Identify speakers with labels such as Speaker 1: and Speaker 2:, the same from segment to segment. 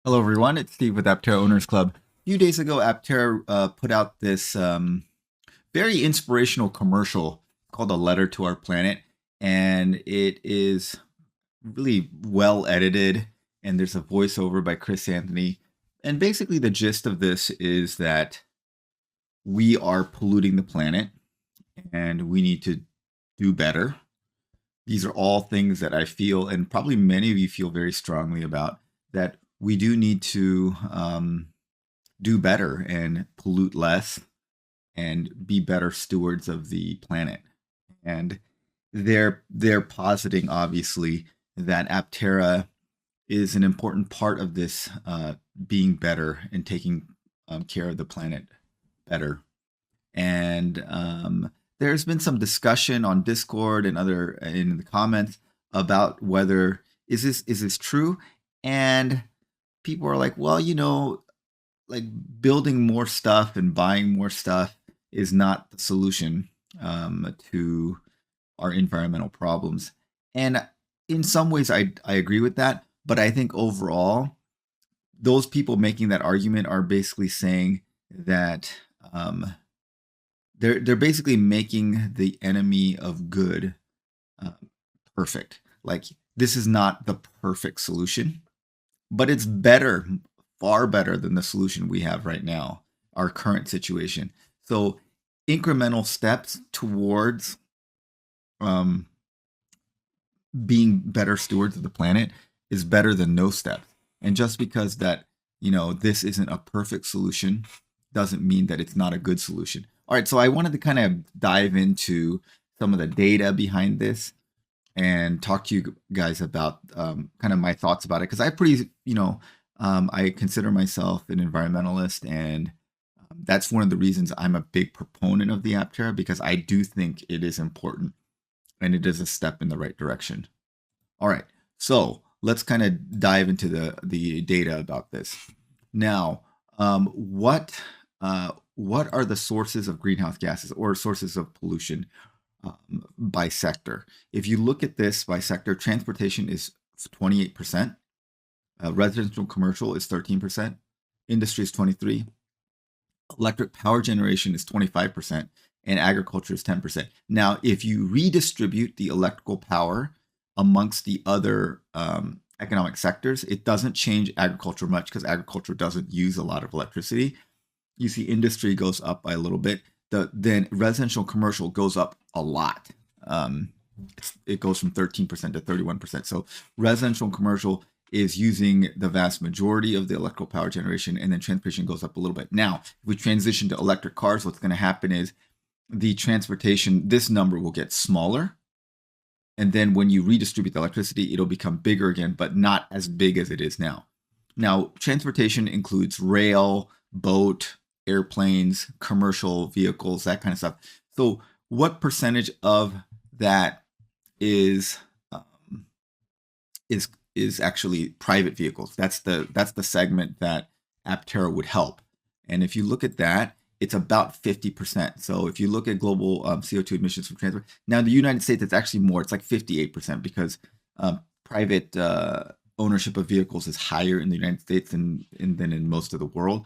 Speaker 1: Hello, everyone. It's Steve with Aptera Owners Club. A few days ago, Aptera put out this very inspirational commercial called "A Letter to Our Planet," and it is really well edited. And there's a voiceover by Chris Anthony. And basically, the gist of this is that we are polluting the planet, and we need to do better. These are all things that I feel, and probably many of you feel very strongly about, that we do need to do better and pollute less and be better stewards of the planet. And they're positing obviously that Aptera is an important part of this being better and taking care of the planet better. And there's been some discussion on Discord and other in the comments about whether is this true, and people are like, well, like building more stuff and buying more stuff is not the solution to our environmental problems. And in some ways, I agree with that. But I think overall, those people making that argument are basically saying that they're basically making the enemy of good uh, perfect. Like, this is not the perfect solution, but it's better, far better than the solution we have right now, our current situation. So incremental steps towards um, being better stewards of the planet is better than no steps. And just because that, this isn't a perfect solution doesn't mean that it's not a good solution. All right, so I wanted to kind of dive into some of the data behind this and talk to you guys about kind of my thoughts about it, because I consider myself an environmentalist, and that's one of the reasons I'm a big proponent of the Aptera, because I do think it is important and it is a step in the right direction. All right, so let's kind of dive into the data about this. Now, what are the sources of greenhouse gases or sources of pollution by sector? If you look at this by sector, transportation is 28%, residential commercial is 13%, industry is 23%, electric power generation is 25%, and agriculture is 10%. Now, if you redistribute the electrical power amongst the other economic sectors, it doesn't change agriculture much, because agriculture doesn't use a lot of electricity. You see industry goes up by a little bit. Then residential commercial goes up a lot. It goes from 13% to 31%. So residential and commercial is using the vast majority of the electrical power generation, and then transportation goes up a little bit. Now, if we transition to electric cars, what's going to happen is the transportation, this number will get smaller. And then when you redistribute the electricity, it'll become bigger again, but not as big as it is now. Now, transportation includes rail, boat, airplanes, commercial vehicles, that kind of stuff. So what percentage of that is actually private vehicles? That's the segment that Aptera would help. And if you look at that, it's about 50%. So if you look at global CO2 emissions from transport, now in the United States, it's actually more. It's like 58%, because private ownership of vehicles is higher in the United States than in most of the world.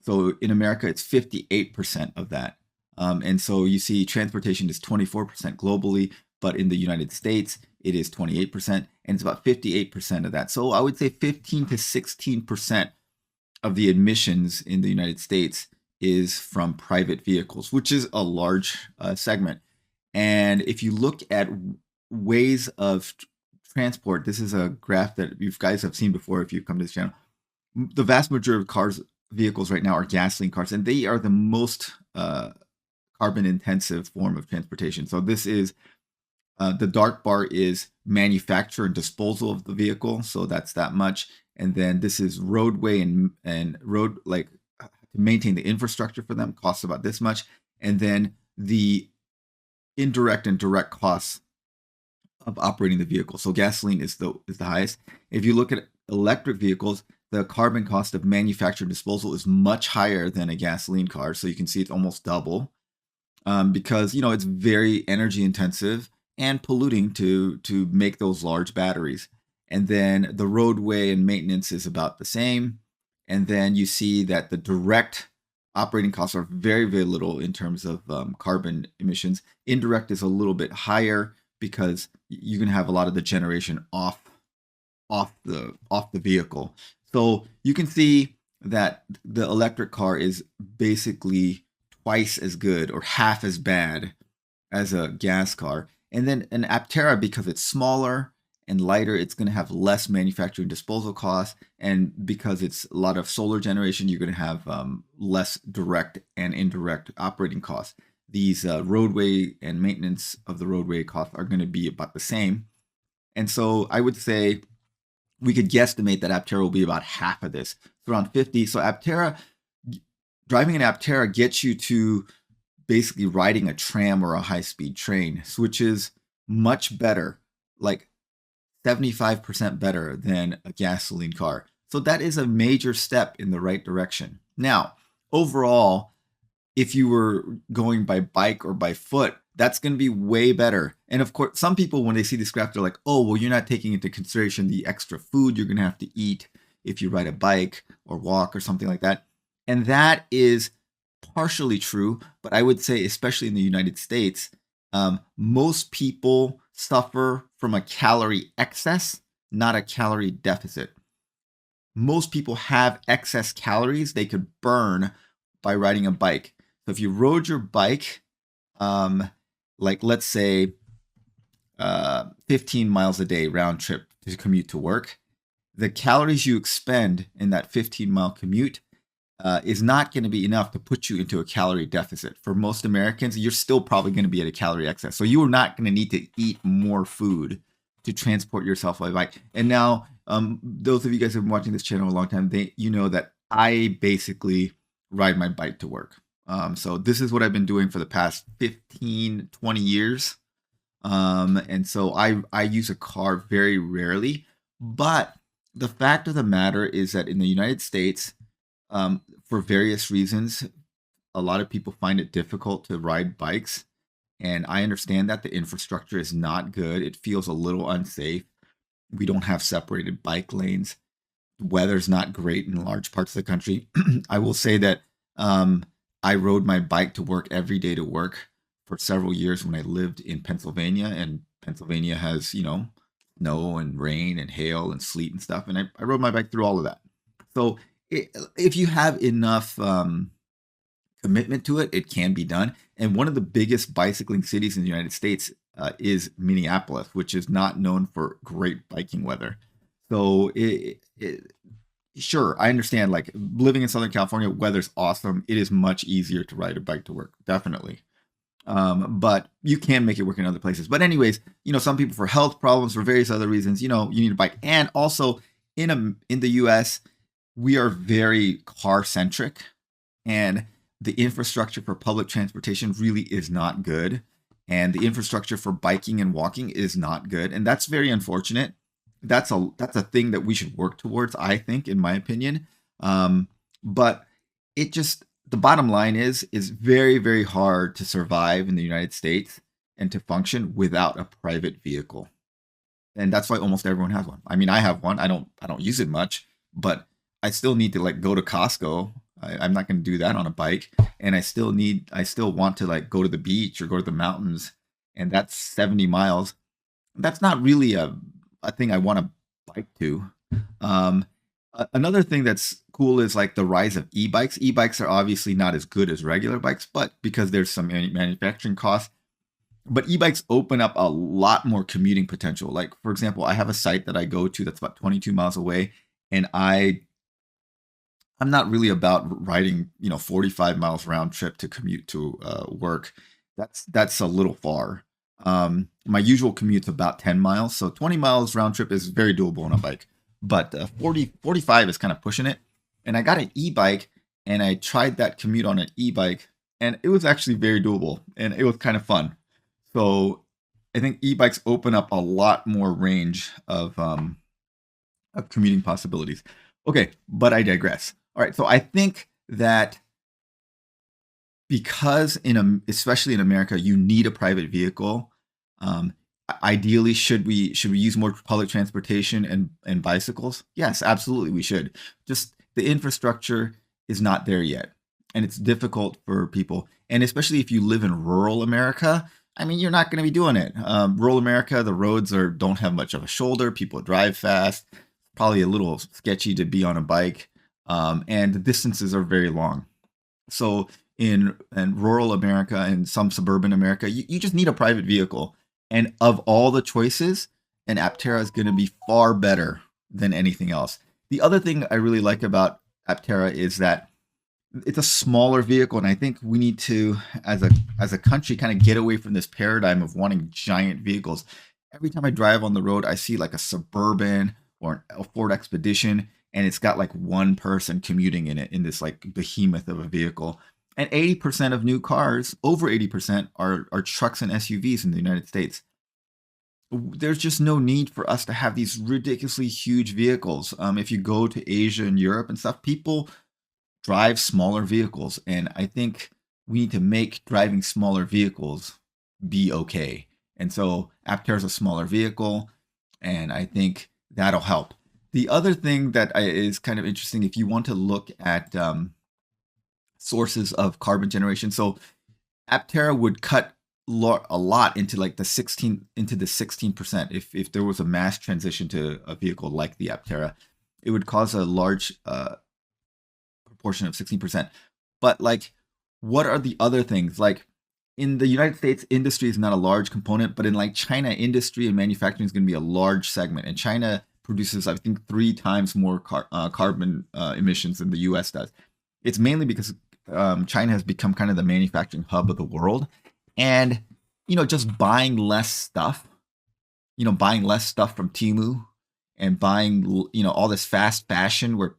Speaker 1: So in America, it's 58% of that. And so you see transportation is 24% globally, but in the United States, it is 28%, and it's about 58% of that. So I would say 15 to 16% of the emissions in the United States is from private vehicles, which is a large segment. And if you look at ways of transport, this is a graph that you guys have seen before if you've come to this channel. The vast majority of vehicles right now are gasoline cars, and they are the most carbon intensive form of transportation. So this is the dark bar is manufacture and disposal of the vehicle, so that's that much. And then this is roadway and road, like, to maintain the infrastructure for them, costs about this much. And then the indirect and direct costs of operating the vehicle. So gasoline is the highest. If you look at electric vehicles, the carbon cost of manufacture and disposal is much higher than a gasoline car. So you can see it's almost double, because it's very energy intensive and polluting to make those large batteries. And then the roadway and maintenance is about the same. And then you see that the direct operating costs are very, very little in terms of carbon emissions. Indirect is a little bit higher because you can have a lot of the generation off the vehicle. So you can see that the electric car is basically twice as good or half as bad as a gas car. And then an Aptera, because it's smaller and lighter, it's going to have less manufacturing disposal costs. And because it's a lot of solar generation, you're going to have less direct and indirect operating costs. These roadway and maintenance of the roadway costs are going to be about the same. And so I would say we could guesstimate that Aptera will be about half of this. It's around 50. So driving an Aptera gets you to basically riding a tram or a high-speed train, which is much better, like 75% better than a gasoline car. So that is a major step in the right direction. Now, overall, if you were going by bike or by foot, that's going to be way better. And of course, some people, when they see this graph, they're like, oh, well, you're not taking into consideration the extra food you're going to have to eat if you ride a bike or walk or something like that. And that is partially true, but I would say, especially in the United States, most people suffer from a calorie excess, not a calorie deficit. Most people have excess calories they could burn by riding a bike. So if you rode your bike, like let's say 15 miles a day round trip to commute to work, the calories you expend in that 15-mile commute is not going to be enough to put you into a calorie deficit. For most Americans, you're still probably going to be at a calorie excess. So you are not going to need to eat more food to transport yourself by bike. And now, those of you guys who have been watching this channel a long time, you know that I basically ride my bike to work. So this is what I've been doing for the past 15, 20 years. And so I use a car very rarely. But the fact of the matter is that in the United States, for various reasons, a lot of people find it difficult to ride bikes. And I understand that the infrastructure is not good. It feels a little unsafe. We don't have separated bike lanes. The weather's not great in large parts of the country. I will say that I rode my bike to work every day to work for several years when I lived in Pennsylvania. And Pennsylvania has, snow and rain and hail and sleet and stuff. And I rode my bike through all of that. So if you have enough commitment to it, it can be done. And one of the biggest bicycling cities in the United States is Minneapolis, which is not known for great biking weather. So sure, I understand, like living in Southern California, weather's awesome. It is much easier to ride a bike to work, definitely. But you can make it work in other places. But anyways, some people for health problems, for various other reasons, you need a bike. And also in the US, we are very car centric, and the infrastructure for public transportation really is not good. And the infrastructure for biking and walking is not good. And that's very unfortunate. That's a thing that we should work towards, I think, in my opinion. But the bottom line is very, very hard to survive in the United States and to function without a private vehicle. And that's why almost everyone has one. I mean, I have one. I don't use it much, but I still need to go to Costco. I'm not going to do that on a bike. And I still want to go to the beach or go to the mountains. And that's 70 miles. That's not really a thing I want to bike to. Another thing that's cool is the rise of e-bikes. E-bikes are obviously not as good as regular bikes, but because there's some manufacturing costs. But e-bikes open up a lot more commuting potential. Like, for example, I have a site that I go to that's about 22 miles away, and I'm not really about riding, 45 miles round trip to commute to work. That's a little far. My usual commute's about 10 miles, so 20 miles round trip is very doable on a bike. But 45 is kind of pushing it. And I got an e-bike, and I tried that commute on an e-bike, and it was actually very doable, and it was kind of fun. So I think e-bikes open up a lot more range of commuting possibilities. Okay, but I digress. All right, so I think that because especially in America, you need a private vehicle, ideally, should we use more public transportation and bicycles? Yes, absolutely, we should. Just the infrastructure is not there yet, and it's difficult for people, and especially if you live in rural America. I mean, you're not going to be doing it. Rural America, the roads are don't have much of a shoulder. People drive fast. Probably a little sketchy to be on a bike, and the distances are very long. So in rural America and some suburban America, you just need a private vehicle. And of all the choices, an Aptera is going to be far better than anything else. The other thing I really like about Aptera is that it's a smaller vehicle, and I think we need to, as a country, kind of get away from this paradigm of wanting giant vehicles. Every time I drive on the road, I see like a suburban or a Ford Expedition, and it's got like one person commuting in it in this like behemoth of a vehicle. And 80% of new cars, over 80%, are trucks and SUVs in the United States. There's just no need for us to have these ridiculously huge vehicles. If you go to Asia and Europe and stuff, people drive smaller vehicles. And I think we need to make driving smaller vehicles be okay. And so Aptera is a smaller vehicle, and I think that'll help. The other thing that is kind of interesting, if you want to look at sources of carbon generation, so Aptera would cut a lot into like the 16% if there was a mass transition to a vehicle like the Aptera, it would cause a large proportion of 16%. But like, what are the other things? Like in the United States, industry is not a large component, but in like China, industry and manufacturing is going to be a large segment. And China produces, I think, 3 times more carbon emissions than the U.S. does. It's mainly because China has become kind of the manufacturing hub of the world, and just buying less stuff. Buying less stuff from Temu, and buying all this fast fashion where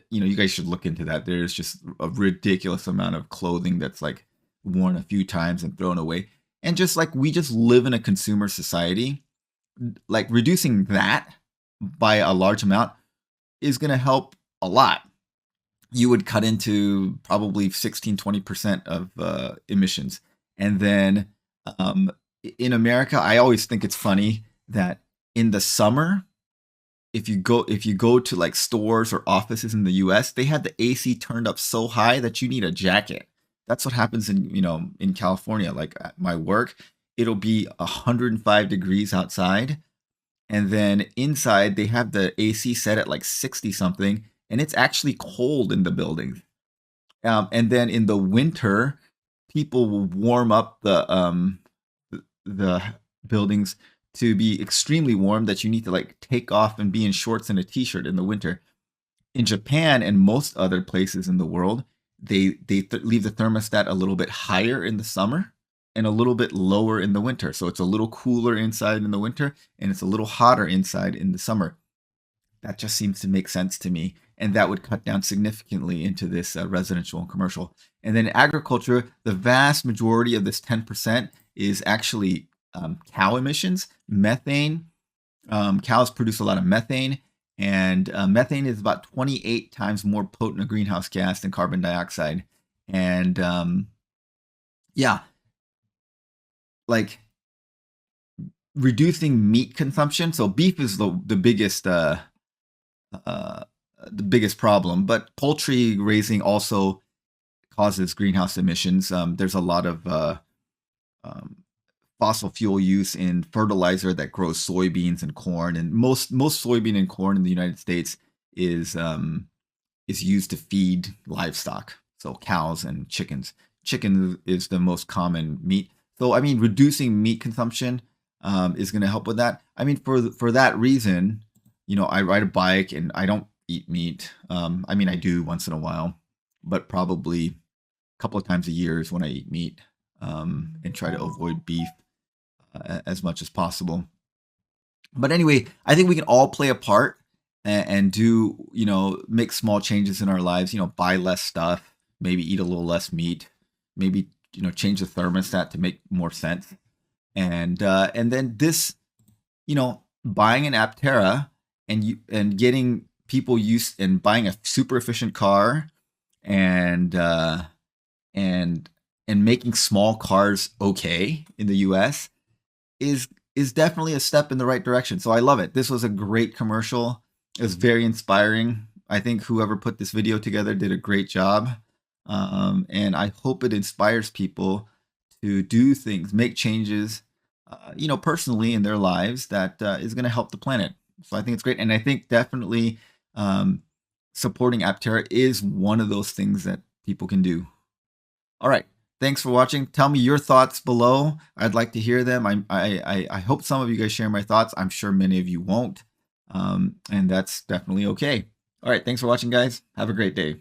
Speaker 1: you guys should look into that. There's just a ridiculous amount of clothing that's like worn a few times and thrown away. And just like we just live in a consumer society, like reducing that by a large amount is going to help a lot. You would cut into probably 16-20% of emissions. And then in America, I always think it's funny that in the summer, if you go to like stores or offices in the US, they have the AC turned up so high that you need a jacket. That's what happens in California. Like at my work, it'll be 105 degrees outside, and then inside they have the AC set at like 60 something, and it's actually cold in the building. And then in the winter, people will warm up the buildings to be extremely warm that you need to like take off and be in shorts and a t-shirt in the winter. In Japan and most other places in the world, they leave the thermostat a little bit higher in the summer and a little bit lower in the winter. So it's a little cooler inside in the winter and it's a little hotter inside in the summer. That just seems to make sense to me. And that would cut down significantly into this residential and commercial. And then agriculture, the vast majority of this 10% is actually cow emissions, methane. Cows produce a lot of methane, and methane is about 28 times more potent a greenhouse gas than carbon dioxide. And yeah, like reducing meat consumption. So beef is the biggest problem, but poultry raising also causes greenhouse emissions. There's a lot of fossil fuel use in fertilizer that grows soybeans and corn, and most soybean and corn in the United States is used to feed livestock, so cows and chickens. Chicken is the most common meat. So I mean, reducing meat consumption is going to help with that. I mean, for that reason, I ride a bike and I don't eat meat. I mean, I do once in a while, but probably a couple of times a year is when I eat meat, and try to avoid beef as much as possible. But anyway, I think we can all play a part and do, make small changes in our lives, buy less stuff, maybe eat a little less meat, maybe, change the thermostat to make more sense. And then this, buying an Aptera and getting people used and buying a super efficient car and and making small cars okay in the US is is definitely a step in the right direction. So I love it. This was a great commercial. It was very inspiring. I think whoever put this video together did a great job. And I hope it inspires people to do things, make changes, personally in their lives that is going to help the planet. So I think it's great. And I think definitely supporting Aptera is one of those things that people can do. All right. Thanks for watching. Tell me your thoughts below. I'd like to hear them. I hope some of you guys share my thoughts. I'm sure many of you won't. And that's definitely okay. All right. Thanks for watching, guys. Have a great day.